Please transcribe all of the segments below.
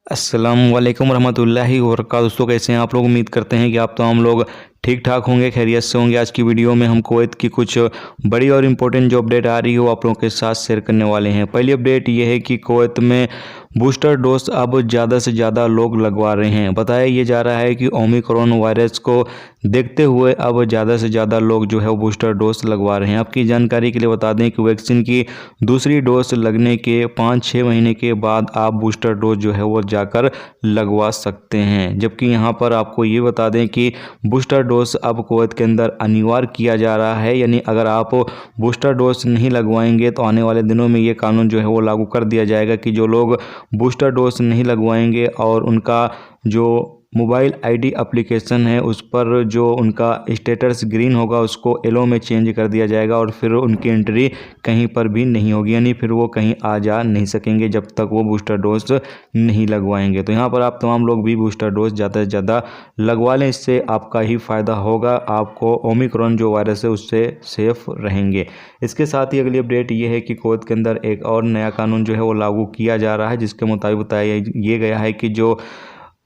अस्सलाम वालेकुम रहमतुल्लाहि व बरकातहू। दोस्तों कैसे हैं आप लोग। उम्मीद करते हैं कि आप तमाम लोग ठीक ठाक होंगे, खैरियत से होंगे। आज की वीडियो में हम कुवैत की कुछ बड़ी और इम्पोर्टेंट जो अपडेट आ रही है वो आप लोगों के साथ शेयर करने वाले हैं। पहली अपडेट ये है कि कुवैत में बूस्टर डोज अब ज़्यादा से ज़्यादा लोग लगवा रहे हैं। बताया ये जा रहा है कि ओमिक्रॉन वायरस को देखते हुए अब ज़्यादा से ज़्यादा लोग जो है वो बूस्टर डोज लगवा रहे हैं। आपकी जानकारी के लिए बता दें कि वैक्सीन की दूसरी डोज लगने के 5-6 महीने के बाद आप बूस्टर डोज जो है वो जाकर लगवा सकते हैं। जबकि यहाँ पर आपको ये बता दें कि बूस्टर डोज अब कुवैत के अंदर अनिवार्य किया जा रहा है। यानी अगर आप बूस्टर डोज नहीं लगवाएंगे तो आने वाले दिनों में ये कानून जो है वो लागू कर दिया जाएगा कि जो लोग बूस्टर डोज नहीं लगवाएंगे और उनका जो मोबाइल आईडी एप्लीकेशन है उस पर जो उनका स्टेटस ग्रीन होगा उसको येलो में चेंज कर दिया जाएगा और फिर उनकी एंट्री कहीं पर भी नहीं होगी। यानी फिर वो कहीं आ जा नहीं सकेंगे जब तक वो बूस्टर डोज नहीं लगवाएंगे। तो यहाँ पर आप तमाम लोग भी बूस्टर डोज ज़्यादा से ज़्यादा लगवा लें, इससे आपका ही फ़ायदा होगा। आपको ओमिक्रॉन जो वायरस है उससे सेफ रहेंगे। इसके साथ ही अगली अपडेट ये है कि कुवैत के अंदर एक और नया कानून जो है वो लागू किया जा रहा है, जिसके मुताबिक बताया ये गया है कि जो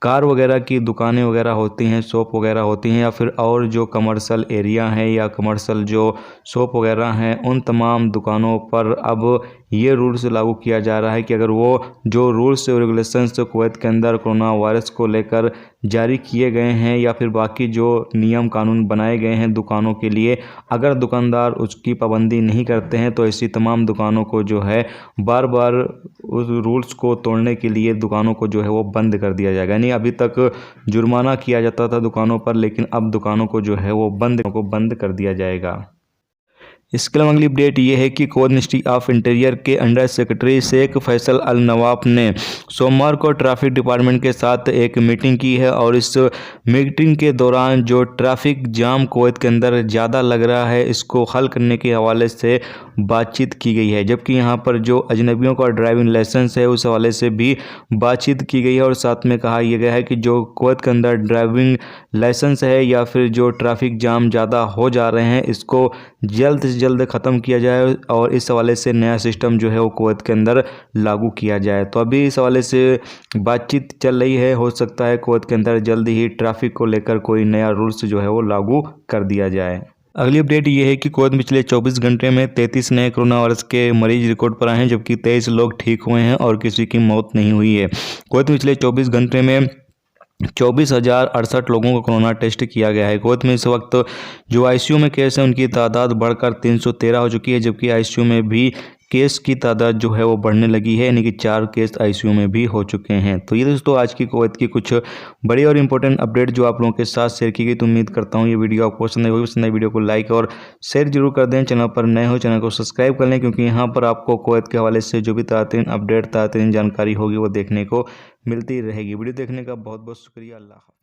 कार वगैरह की दुकानें वगैरह होती हैं, शॉप वगैरह होती हैं, या फिर और जो कमर्शियल एरिया हैं या कमर्शियल जो शॉप वगैरह हैं, उन तमाम दुकानों पर अब ये रूल्स लागू किया जा रहा है कि अगर वो जो रूल्स और रेगुलेशंस कुवैत के अंदर कोरोना वायरस को लेकर जारी किए गए हैं या फिर बाकी जो नियम कानून बनाए गए हैं दुकानों के लिए, अगर दुकानदार उसकी पाबंदी नहीं करते हैं तो ऐसी तमाम दुकानों को जो है बार बार उस रूल्स को तोड़ने के लिए दुकानों को जो है वो बंद कर दिया जाएगा। यानी अभी तक जुर्माना किया जाता था दुकानों पर, लेकिन अब दुकानों को जो है वो बंद कर दिया जाएगा। इसके अलावा अगली अपडेट ये है कि कुवैत मिनिस्ट्री ऑफ इंटीरियर के अंडर सेक्रेटरी शेख फैसल अल नवाफ ने सोमवार को ट्रैफिक डिपार्टमेंट के साथ एक मीटिंग की है और इस मीटिंग के दौरान जो ट्रैफिक जाम कुवैत के अंदर ज़्यादा लग रहा है इसको हल करने के हवाले से बातचीत की गई है। जबकि यहाँ पर जो अजनबियों का ड्राइविंग लाइसेंस है उस हवाले से भी बातचीत की गई है और साथ में कहा यह गया है कि जो कुवैत के अंदर ड्राइविंग लाइसेंस है या फिर जो ट्रैफिक जाम ज़्यादा हो जा रहे हैं इसको जल्द से जल्द ख़त्म किया जाए और इस हवाले से नया सिस्टम जो है वो कुवैत के अंदर लागू किया जाए। तो अभी इस हवाले से बातचीत चल रही है, हो सकता है कुवैत के अंदर जल्द ही ट्रैफिक को लेकर कोई नया रूल्स जो है वो लागू कर दिया जाए। अगली अपडेट ये है कि कुवैत में पिछले 24 घंटे में 33 नए कोरोना वायरस के मरीज रिकॉर्ड पर आए हैं, जबकि 23 लोग ठीक हुए हैं और किसी की मौत नहीं हुई है। कुवैत में पिछले 24 घंटे में 24,068 लोगों को कोरोना टेस्ट किया गया है। कुवैत में इस वक्त जो आईसीयू में केस है उनकी तादाद बढ़कर 313 हो चुकी है, जबकि आईसीयू में भी केस की तादाद जो है वो बढ़ने लगी है, यानी कि 4 केस आईसीयू में भी हो चुके हैं। तो ये दोस्तों आज की कुवैत की कुछ बड़ी और इंपॉर्टेंट अपडेट जो आप लोगों के साथ शेयर की गई। तो उम्मीद करता हूँ ये वीडियो आपको पसंद आई होगी। पसंद आई वीडियो को लाइक और शेयर जरूर कर दें। चैनल पर नए हो चैनल को सब्सक्राइब कर लें, क्योंकि यहाँ पर आपको कुवैत के हवाले से जो भी ताज़ा अपडेट ताज़ा जानकारी होगी वो देखने को मिलती रहेगी। वीडियो देखने का बहुत बहुत शुक्रिया। अल्लाह।